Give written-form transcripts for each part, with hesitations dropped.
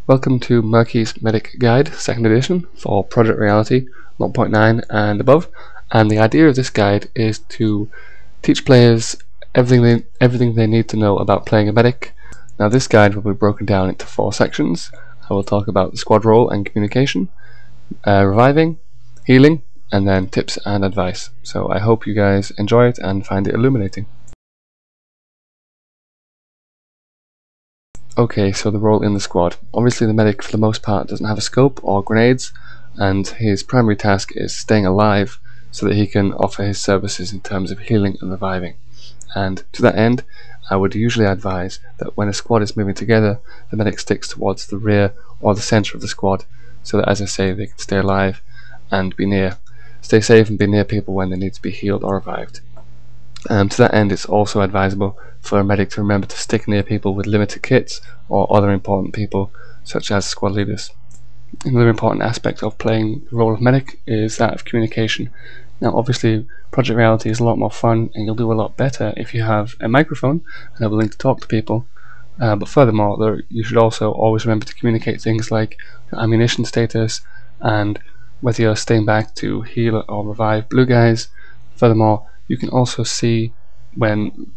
Welcome to Murkey's Medic Guide, 2nd edition for Project Reality 0.9 and above. And the idea of this guide is to teach players everything they need to know about playing a medic. Now this guide will be broken down into 4 sections. I will talk about the squad role and communication, reviving, healing, and then tips and advice. So I hope you guys enjoy it and find it illuminating. Okay, so the role in the squad. Obviously the medic for the most part doesn't have a scope or grenades, and his primary task is staying alive so that he can offer his services in terms of healing and reviving. And to that end, I would usually advise that when a squad is moving together, the medic sticks towards the rear or the centre of the squad, so that, as I say, they can stay alive and stay safe and be near people when they need to be healed or revived. To that end, it's also advisable for a medic to remember to stick near people with limited kits or other important people, such as squad leaders. Another important aspect of playing the role of medic is that of communication. Now obviously Project Reality is a lot more fun and you'll do a lot better if you have a microphone and are willing to talk to people, but furthermore you should also always remember to communicate things like your ammunition status and whether you're staying back to heal or revive blue guys. Furthermore, you can also see when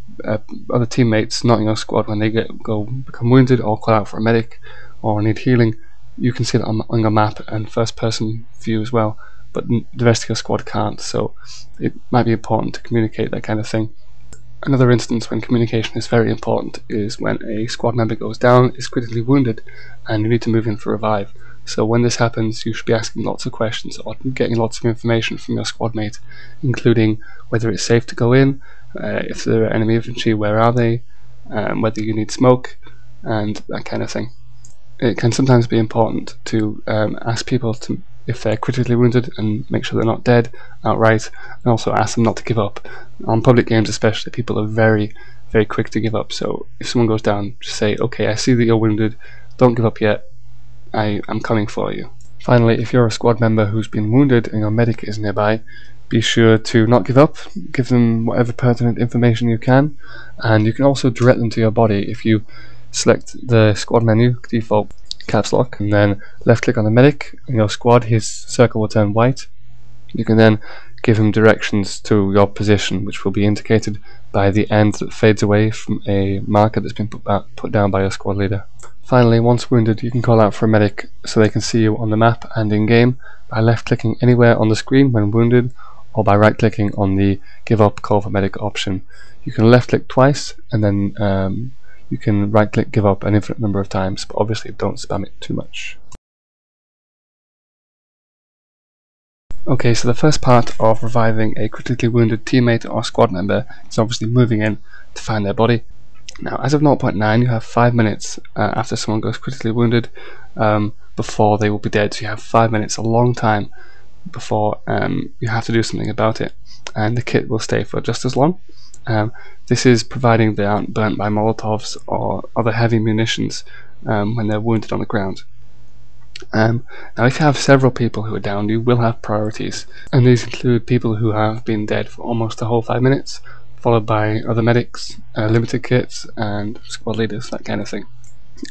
other teammates not in your squad, when they become wounded or call out for a medic or need healing, you can see that on your map and first person view as well, but the rest of your squad can't, so it might be important to communicate that kind of thing. Another instance when communication is very important is when a squad member goes down, is critically wounded, and you need to move in for revive. So when this happens, you should be asking lots of questions or getting lots of information from your squad mate, including whether it's safe to go in, if there are enemy infantry, where are they, whether you need smoke, and that kind of thing. It can sometimes be important to ask people if they're critically wounded and make sure they're not dead outright, and also ask them not to give up. On public games especially, people are very, very quick to give up, so if someone goes down, just say, okay, I see that you're wounded, don't give up yet, I'm coming for you. Finally, if you're a squad member who's been wounded and your medic is nearby, be sure to not give up, give them whatever pertinent information you can, and you can also direct them to your body. If you select the squad menu, default caps lock, and then left click on the medic in your squad, his circle will turn white. You can then give him directions to your position, which will be indicated by the end that fades away from a marker that's been put down by your squad leader. Finally, once wounded, you can call out for a medic so they can see you on the map and in game by left clicking anywhere on the screen when wounded, or by right clicking on the give up call for medic option. You can left click twice and then you can right click give up an infinite number of times, but obviously don't spam it too much. Okay, so the first part of reviving a critically wounded teammate or squad member is obviously moving in to find their body. Now as of 0.9 you have 5 minutes after someone goes critically wounded before they will be dead, so you have 5 minutes, a long time before you have to do something about it, and the kit will stay for just as long. This is providing they aren't burnt by Molotovs or other heavy munitions when they're wounded on the ground. Now if you have several people who are down, you will have priorities, and these include people who have been dead for almost the whole 5 minutes, followed by other medics, limited kits, and squad leaders, that kind of thing.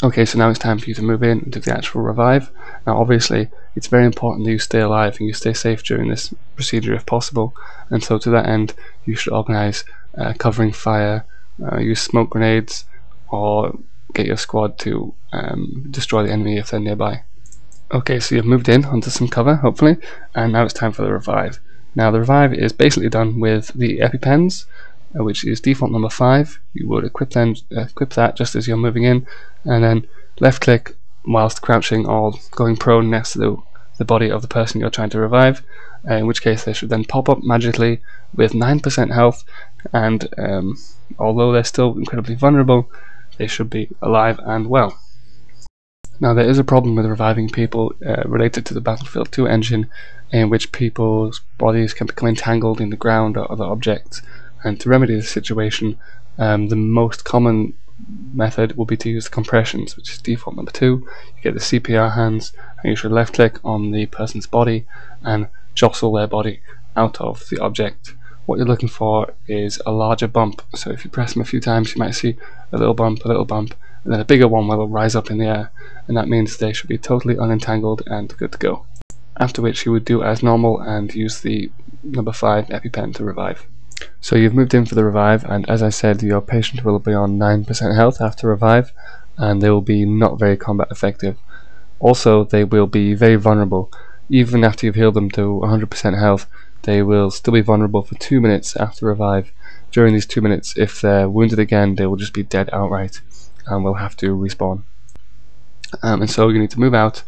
Okay, so now it's time for you to move in and do the actual revive. Now obviously it's very important that you stay alive and you stay safe during this procedure if possible, and so to that end you should organise covering fire, use smoke grenades, or get your squad to destroy the enemy if they're nearby. Okay, so you've moved in onto some cover, hopefully, and now it's time for the revive. Now the revive is basically done with the EpiPens, which is default number 5. You would equip that just as you're moving in, and then left click whilst crouching or going prone next to the body of the person you're trying to revive, in which case they should then pop up magically with 9% health, and although they're still incredibly vulnerable, they should be alive and well. Now there is a problem with reviving people related to the Battlefield 2 engine, in which people's bodies can become entangled in the ground or other objects, and to remedy this situation the most common method will be to use the compressions, which is default number 2. You get the CPR hands and you should left click on the person's body and jostle their body out of the object. What you're looking for is a larger bump, so if you press them a few times you might see a little bump, and then a bigger one will rise up in the air, and that means they should be totally unentangled and good to go. After which you would do as normal and use the number 5 EpiPen to revive. So you've moved in for the revive, and as I said, your patient will be on 9% health after revive, and they will be not very combat effective. Also, they will be very vulnerable. Even after you've healed them to 100% health, they will still be vulnerable for 2 minutes after revive. During these 2 minutes, if they're wounded again, they will just be dead outright and will have to respawn. And so you need to move out,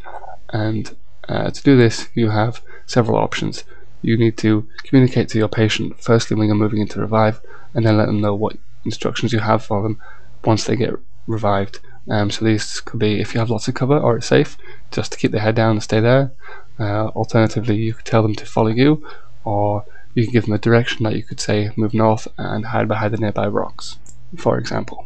and to do this you have several options. You need to communicate to your patient firstly when you're moving into revive, and then let them know what instructions you have for them once they get revived. So these could be, if you have lots of cover or it's safe, just to keep their head down and stay there. Alternatively, you could tell them to follow you, or you can give them a direction that you could say move north and hide behind the nearby rocks, for example.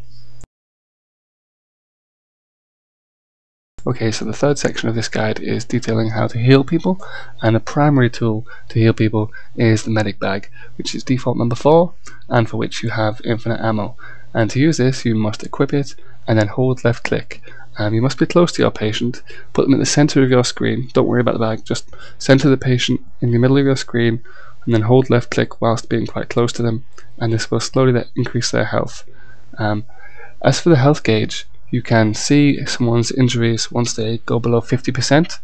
Okay, so the third section of this guide is detailing how to heal people, and the primary tool to heal people is the medic bag, which is default number 4, and for which you have infinite ammo. And to use this, you must equip it and then hold left click. You must be close to your patient, put them at the center of your screen, don't worry about the bag, just center the patient in the middle of your screen, and then hold left click whilst being quite close to them, and this will slowly increase their health. As for the health gauge, you can see someone's injuries once they go below 50%,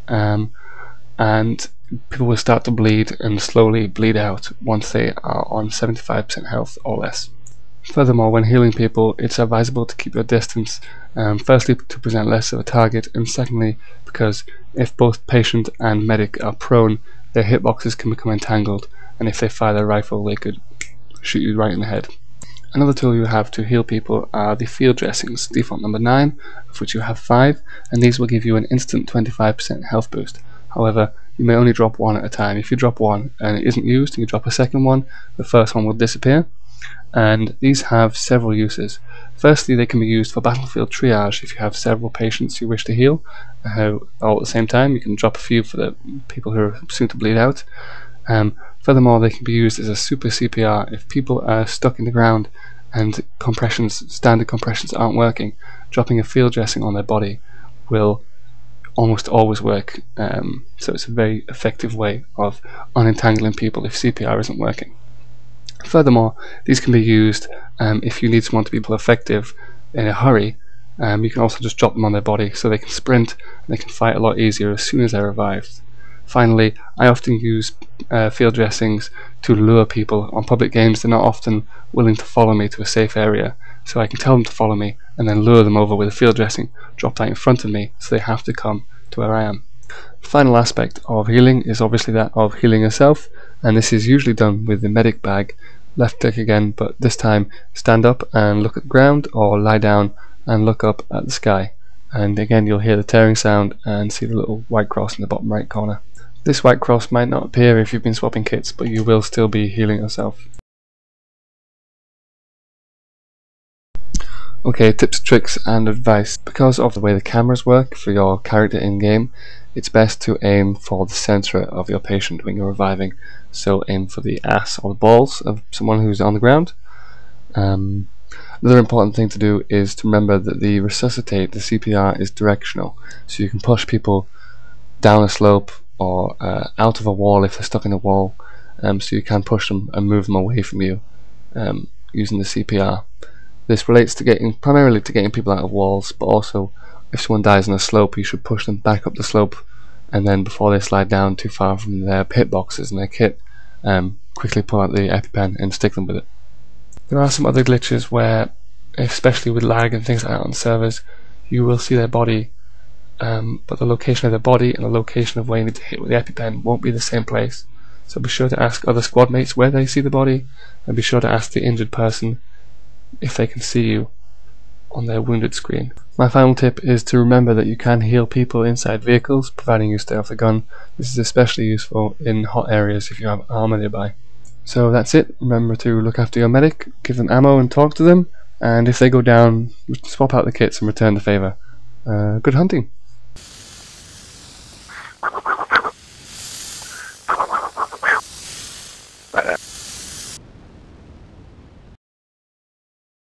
and people will start to bleed and slowly bleed out once they are on 75% health or less. Furthermore, when healing people, it's advisable to keep your distance, firstly to present less of a target, and secondly because if both patient and medic are prone, their hitboxes can become entangled, and if they fire their rifle they could shoot you right in the head. Another tool you have to heal people are the field dressings, default number 9, of which you have 5, and these will give you an instant 25% health boost. However, you may only drop one at a time. If you drop one and it isn't used and you drop a second one, the first one will disappear. And these have several uses. Firstly, they can be used for battlefield triage. If you have several patients you wish to heal all at the same time, you can drop a few for the people who are soon to bleed out. Furthermore, they can be used as a super CPR if people are stuck in the ground and standard compressions aren't working. Dropping a field dressing on their body will almost always work, so it's a very effective way of unentangling people if CPR isn't working. Furthermore, these can be used if you need someone to be effective in a hurry. You can also just drop them on their body so they can sprint and they can fight a lot easier as soon as they're revived. Finally, I often use field dressings to lure people. On public games, they're not often willing to follow me to a safe area, so I can tell them to follow me and then lure them over with a field dressing, drop that in front of me, so they have to come to where I am. The final aspect of healing is obviously that of healing yourself, and this is usually done with the medic bag. Left click again, but this time stand up and look at the ground, or lie down and look up at the sky, and again you'll hear the tearing sound and see the little white cross in the bottom right corner. This white cross might not appear if you've been swapping kits, but you will still be healing yourself. Okay, tips, tricks and advice. Because of the way the cameras work for your character in game, it's best to aim for the center of your patient when you're reviving. So aim for the ass or the balls of someone who's on the ground. Another important thing to do is to remember that the resuscitate, the CPR, is directional. So you can push people down a slope or out of a wall if they're stuck in a wall. So you can push them and move them away from you using the CPR. This relates to primarily to getting people out of walls, but also if someone dies on a slope, you should push them back up the slope, and then before they slide down too far from their hitboxes and their kit, quickly pull out the EpiPen and stick them with it. There are some other glitches where, especially with lag and things like that on servers, you will see their body, but the location of their body and the location of where you need to hit with the EpiPen won't be the same place. So be sure to ask other squad mates where they see the body, and be sure to ask the injured person if they can see you on their wounded screen. My final tip is to remember that you can heal people inside vehicles, providing you stay off the gun. This is especially useful in hot areas if you have armor nearby. So that's it. Remember to look after your medic, give them ammo and talk to them, and if they go down, swap out the kits and return the favour. Good hunting!